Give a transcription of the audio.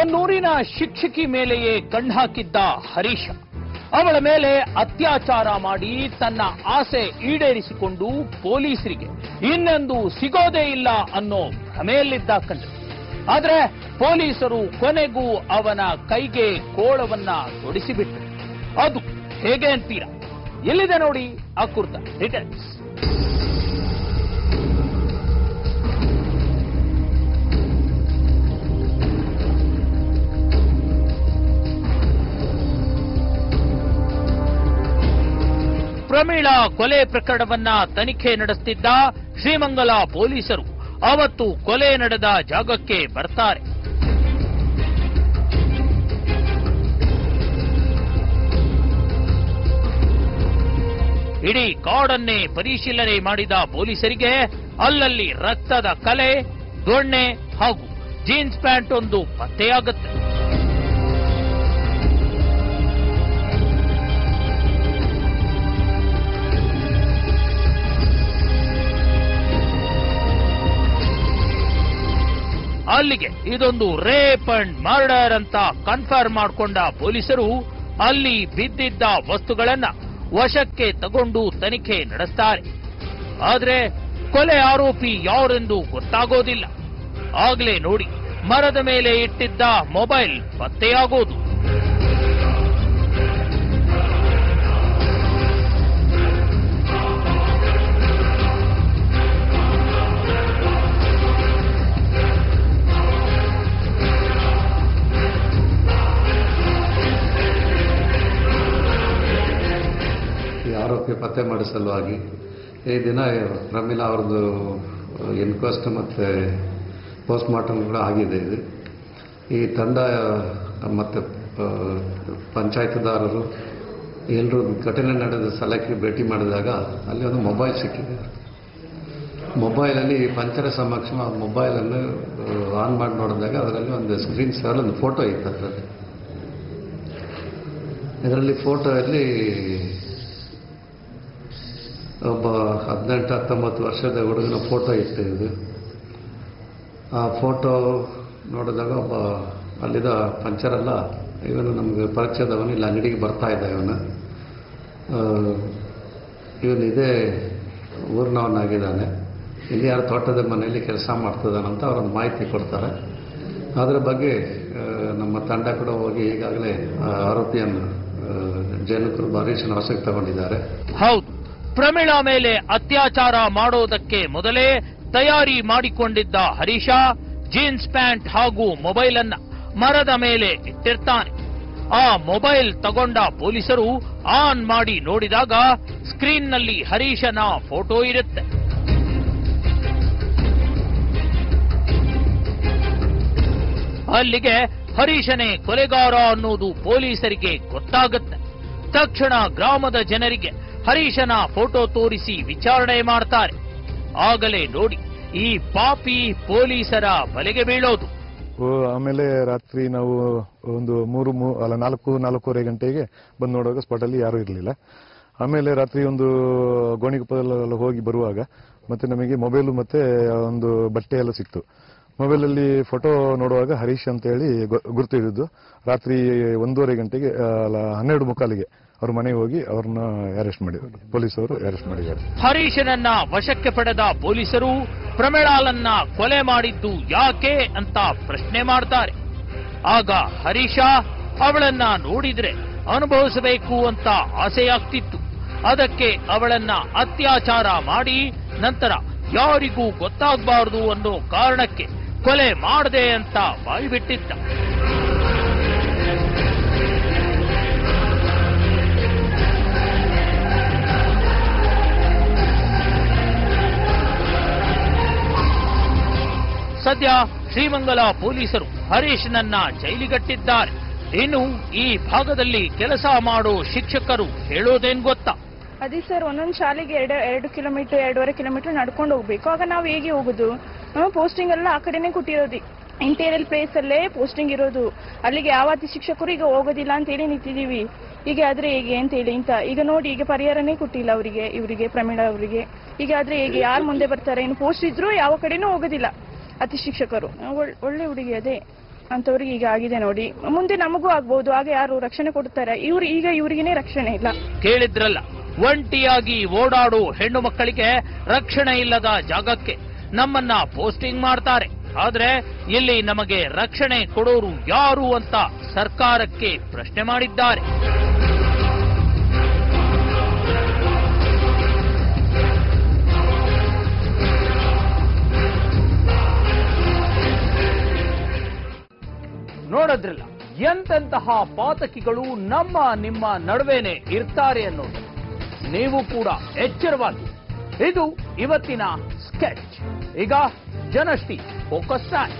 ತನ್ನೂರಿನ ಶಿಕ್ಷಕಿ ಮೇಲೆಯೇ ಕಣ್ಣು ಹಾಕಿದ್ದ ಹರೀಶ ಅವಳ ಮೇಲೆ ಅತ್ಯಾಚಾರ ಮಾಡಿ ತನ್ನ ಆಸೆ ಈಡೇರಿಸಿಕೊಂಡು ಪೊಲೀಸರಿಗೆ ಇನ್ನೊಂದು ಸಿಗೋದೇ ಇಲ್ಲ ಅನ್ನೋ ಭ್ರಮೆಯಲ್ಲಿದ್ದ ಕಂಡು. ಆದ್ರೆ ಪೊಲೀಸರು ಕೊನೆಗೂ ಅವನ ಕೈಗೆ ಕೋಳವನ್ನ ತೊಡಿಸಿಬಿಟ್ಟರು. ಅದು ಹೇಗೆ ಅಂತೀರಾ? ಎಲ್ಲಿದೆ ನೋಡಿ ಆ ಕುರಿತ ಡೀಟೇಲ್ಸ್. ಪ್ರಮೀಳಾ ಕೊಲೆ ಪ್ರಕರಣವನ್ನ ತನಿಖೆ ನಡೆಸುತ್ತಿದ್ದ ಶ್ರೀಮಂಗಲ ಪೊಲೀಸರು ಅವತ್ತು ಕೊಲೆ ನಡೆದ ಜಾಗಕ್ಕೆ ಬರ್ತಾರೆ. ಇಡೀ ಕಾಡನ್ನೇ ಪರಿಶೀಲನೆ ಮಾಡಿದ ಪೊಲೀಸರಿಗೆ ಅಲ್ಲಲ್ಲಿ ರಕ್ತದ ಕಲೆ, ದೊಣ್ಣೆ ಹಾಗೂ ಜೀನ್ಸ್ ಪ್ಯಾಂಟ್ ಒಂದು ಪತ್ತೆಯಾಗುತ್ತೆ. ಅಲ್ಲಿಗೆ ಇದೊಂದು ರೇಪ್ ಅಂಡ್ ಮರ್ಡರ್ ಅಂತ ಕನ್ಫರ್ಮ್ ಮಾಡಿಕೊಂಡ ಪೊಲೀಸರು ಅಲ್ಲಿ ಬಿದ್ದಿದ್ದ ವಸ್ತುಗಳನ್ನ ವಶಕ್ಕೆ ತಗೊಂಡು ತನಿಖೆ ನಡೆಸ್ತಾರೆ. ಆದ್ರೆ ಕೊಲೆ ಆರೋಪಿ ಯಾರೆಂದು ಗೊತ್ತಾಗೋದಿಲ್ಲ. ಆಗ್ಲೇ ನೋಡಿ ಮರದ ಮೇಲೆ ಇಟ್ಟಿದ್ದ ಮೊಬೈಲ್ ಪತ್ತೆಯಾಗೋದು. ಆರೋಪಿ ಪತ್ತೆ ಮಾಡೋ ಸಲುವಾಗಿ ಈ ದಿನ ಪ್ರಮೀಳಾ ಅವ್ರದ್ದು ಇನ್ಕ್ವೆಸ್ಟ್ ಮತ್ತು ಪೋಸ್ಟ್ ಮಾರ್ಟಮ್ ಕೂಡ ಆಗಿದೆ. ಇದು ಈ ತಂಡ ಮತ್ತು ಪಂಚಾಯತ್ದಾರರು ಎಲ್ಲರೂ ಘಟನೆ ನಡೆದ ಸ್ಥಳಕ್ಕೆ ಭೇಟಿ ಮಾಡಿದಾಗ ಅಲ್ಲಿ ಒಂದು ಮೊಬೈಲ್ ಸಿಕ್ಕಿದೆ. ಮೊಬೈಲಲ್ಲಿ ಪಂಚರ ಸಮಕ್ಷ ಆ ಮೊಬೈಲನ್ನು ಆನ್ ಮಾಡಿ ನೋಡಿದಾಗ ಅದರಲ್ಲಿ ಒಂದು ಸ್ಕ್ರೀನ್ ಸೇರ್ ಒಂದು ಫೋಟೋ ಇತ್ತು. ಇದರಲ್ಲಿ ಫೋಟೋದಲ್ಲಿ ಒಬ್ಬ 18-19 ವರ್ಷದ ಹುಡುಗನ ಫೋಟೋ ಇತ್ತು. ಇದು ಆ ಫೋಟೋ ನೋಡಿದಾಗ ಒಬ್ಬ ಅಲ್ಲಿದ್ದ ಪಂಚರಲ್ಲ, ಇವನು ನಮಗೆ ಪರಿಚಯದವನು ಇಲ್ಲಿ ಅಂಗಡಿಗೆ ಬರ್ತಾ ಇದ್ದ. ಇವನು ಇದೇ ಊರಿನವನಾಗಿದ್ದಾನೆ, ಇಲ್ಲಿ ಯಾರು ತೋಟದ ಮನೆಯಲ್ಲಿ ಕೆಲಸ ಮಾಡ್ತಿದ್ದಾನಂತ ಅವರೊಂದು ಮಾಹಿತಿ ಕೊಡ್ತಾರೆ. ಅದರ ಬಗ್ಗೆ ನಮ್ಮ ತಂಡ ಕೂಡ ಹೋಗಿ ಈಗಾಗಲೇ ಆರೋಪಿಯನ್ನು ಜೇನುಕುರುಬ ಹರೀಶನ ವಶಕ್ಕೆ ತಗೊಂಡಿದ್ದಾರೆ. ಹೌದು, ಪ್ರಮೀಳಾ ಮೇಲೆ ಅತ್ಯಾಚಾರ ಮಾಡೋದಕ್ಕೆ ಮೊದಲೇ ತಯಾರಿ ಮಾಡಿಕೊಂಡಿದ್ದ ಹರೀಶ ಜೀನ್ಸ್ ಪ್ಯಾಂಟ್ ಹಾಗೂ ಮೊಬೈಲ್ ಅನ್ನ ಮರದ ಮೇಲೆ ಇಟ್ಟಿರ್ತಾನೆ. ಆ ಮೊಬೈಲ್ ತಗೊಂಡ ಪೊಲೀಸರು ಆನ್ ಮಾಡಿ ನೋಡಿದಾಗ ಸ್ಕ್ರೀನ್ನಲ್ಲಿ ಹರೀಶನ ಫೋಟೋ ಇರುತ್ತೆ. ಅಲ್ಲಿಗೆ ಹರೀಶನೇ ಕೊಲೆಗಾರ ಅನ್ನೋದು ಪೊಲೀಸರಿಗೆ ಗೊತ್ತಾಗುತ್ತೆ. ತಕ್ಷಣ ಗ್ರಾಮದ ಜನರಿಗೆ ಹರೀಶನ ಫೋಟೋ ತೋರಿಸಿ ವಿಚಾರಣೆ ಮಾಡ್ತಾರೆ. ಆಗಲೇ ನೋಡಿ ಈ ಪಾಪಿ ಪೊಲೀಸರ ಬಲೆಗೆ ಬೀಳೋದು. ಆಮೇಲೆ ರಾತ್ರಿ ನಾವು ಒಂದು 4:30 ಗಂಟೆಗೆ ಬಂದು ನೋಡುವಾಗ ಸ್ಪಾಟಲ್ಲಿ ಯಾರೂ ಇರಲಿಲ್ಲ. ಆಮೇಲೆ ರಾತ್ರಿ ಒಂದು ಗೋಣಿಕೊಪ್ಪದಲ್ಲಿ ಹೋಗಿ ಬರುವಾಗ ಮತ್ತೆ ನಮಗೆ ಮೊಬೈಲು ಮತ್ತೆ ಒಂದು ಬಟ್ಟೆ ಎಲ್ಲ ಸಿಕ್ತು. ಮೊಬೈಲಲ್ಲಿ ಫೋಟೋ ನೋಡುವಾಗ ಹರೀಶ್ ಅಂತ ಹೇಳಿ ಗುರುತು ಹಿಡಿದು ರಾತ್ರಿ 1:30 ಗಂಟೆಗೆ 12:45ಗೆ ಅವ್ರ ಮನೆಗೆ ಹೋಗಿ ಅವ್ರನ್ನ ಅರೆಸ್ಟ್ ಮಾಡಿದ್ರು. ಪೊಲೀಸರು ಅರೆಸ್ಟ್ ಮಾಡಿದ್ದಾರೆ. ಹರೀಶನನ್ನ ವಶಕ್ಕೆ ಪಡೆದ ಪೊಲೀಸರು ಪ್ರಮೀಳಾಳನ್ನ ಕೊಲೆ ಮಾಡಿದ್ದು ಯಾಕೆ ಅಂತ ಪ್ರಶ್ನೆ ಮಾಡ್ತಾರೆ. ಆಗ ಹರೀಶ ಅವಳನ್ನ ನೋಡಿದ್ರೆ ಅನುಭವಿಸಬೇಕು ಅಂತ ಆಸೆಯಾಗ್ತಿತ್ತು. ಅದಕ್ಕೆ ಅವಳನ್ನ ಅತ್ಯಾಚಾರ ಮಾಡಿ ನಂತರ ಯಾರಿಗೂ ಗೊತ್ತಾಗಬಾರದು ಅನ್ನೋ ಕಾರಣಕ್ಕೆ ಕೊಲೆ ಮಾಡದೆ ಅಂತ ಬಾಯ್ಬಿಟ್ಟಿದ್ದ. ಸದ್ಯ ಶ್ರೀಮಂಗಲ ಪೊಲೀಸರು ಹರೀಶನನ್ನ ಜೈಲಿಗಟ್ಟಿದ್ದಾರೆ. ಇನ್ನು ಈ ಭಾಗದಲ್ಲಿ ಕೆಲಸ ಮಾಡೋ ಶಿಕ್ಷಕರು ಹೇಳೋದೇನ್ ಗೊತ್ತಾ? ಅದೇ ಸರ್, ಒಂದೊಂದು ಶಾಲೆಗೆ 2 ಕಿಲೋಮೀಟರ್ 2.5 ಕಿಲೋಮೀಟರ್ ನಡ್ಕೊಂಡು ಹೋಗ್ಬೇಕು. ಆಗ ನಾವು ಹೇಗೆ ಹೋಗುದು? ಪೋಸ್ಟಿಂಗ್ ಎಲ್ಲ ಆ ಕಡೆನೆ ಕೊಟ್ಟಿರೋದು, ಇಂಟೀರಿಯಲ್ ಪ್ಲೇಸ್ ಅಲ್ಲೇ ಪೋಸ್ಟಿಂಗ್ ಇರೋದು. ಅಲ್ಲಿಗೆ ಯಾವ ಶಿಕ್ಷಕರು ಈಗ ಹೋಗೋದಿಲ್ಲ ಅಂತ ಹೇಳಿ ನಿಂತಿದ್ದೀವಿ. ಈಗ ಆದ್ರೆ ಹೇಗೆ ಅಂತ ಹೇಳಿ ಈಗ ನೋಡಿ, ಈಗ ಪರಿಹಾರನೇ ಕೊಟ್ಟಿಲ್ಲ ಇವರಿಗೆ ಪ್ರಮೀಳಾ ಅವರಿಗೆ. ಈಗ ಆದ್ರೆ ಹೇಗೆ, ಯಾರು ಮುಂದೆ ಬರ್ತಾರೆ? ಇನ್ನು ಪೋಸ್ಟ್ ಇದ್ರು ಯಾವ ಕಡೆನೂ ಹೋಗೋದಿಲ್ಲ ಅತಿ ಶಿಕ್ಷಕರು. ಒಳ್ಳೆ ಹುಡುಗಿ ಅದೇ. ಅಂತವ್ರಿಗೆ ಈಗ ಆಗಿದೆ ನೋಡಿ, ಮುಂದೆ ನಮಗೂ ಆಗ್ಬಹುದು. ಆಗ ಯಾರು ರಕ್ಷಣೆ ಕೊಡ್ತಾರೆ? ಇವರಿಗೇನೆ ರಕ್ಷಣೆ ಇಲ್ಲ. ಕೇಳಿದ್ರಲ್ಲ, ಒಂಟಿಯಾಗಿ ಓಡಾಡೋ ಹೆಣ್ಣು ಮಕ್ಕಳಿಗೆ ರಕ್ಷಣೆ ಇಲ್ಲದ ಜಾಗಕ್ಕೆ ನಮ್ಮನ್ನ ಪೋಸ್ಟಿಂಗ್ ಮಾಡ್ತಾರೆ. ಆದ್ರೆ ಇಲ್ಲಿ ನಮಗೆ ರಕ್ಷಣೆ ಕೊಡೋರು ಯಾರು ಅಂತ ಸರ್ಕಾರಕ್ಕೆ ಪ್ರಶ್ನೆ ಮಾಡಿದ್ದಾರೆ. ನೋಡಿದ್ರಲ್ಲ, ಎಂತೆಂತಹ ಪಾತಕಿಗಳು ನಿಮ್ಮ ನಡುವೆನೆ ಇರ್ತಾರೆ ಅನ್ನೋದು. ನೀವು ಕೂಡ ಎಚ್ಚರವಾಗಿ. ಇದು ಇವತ್ತಿನ ಸ್ಕೆಚ್. ಈಗ ಜನಶ್ರೀ ಫೋಕಸ್ ಟೈಮ್.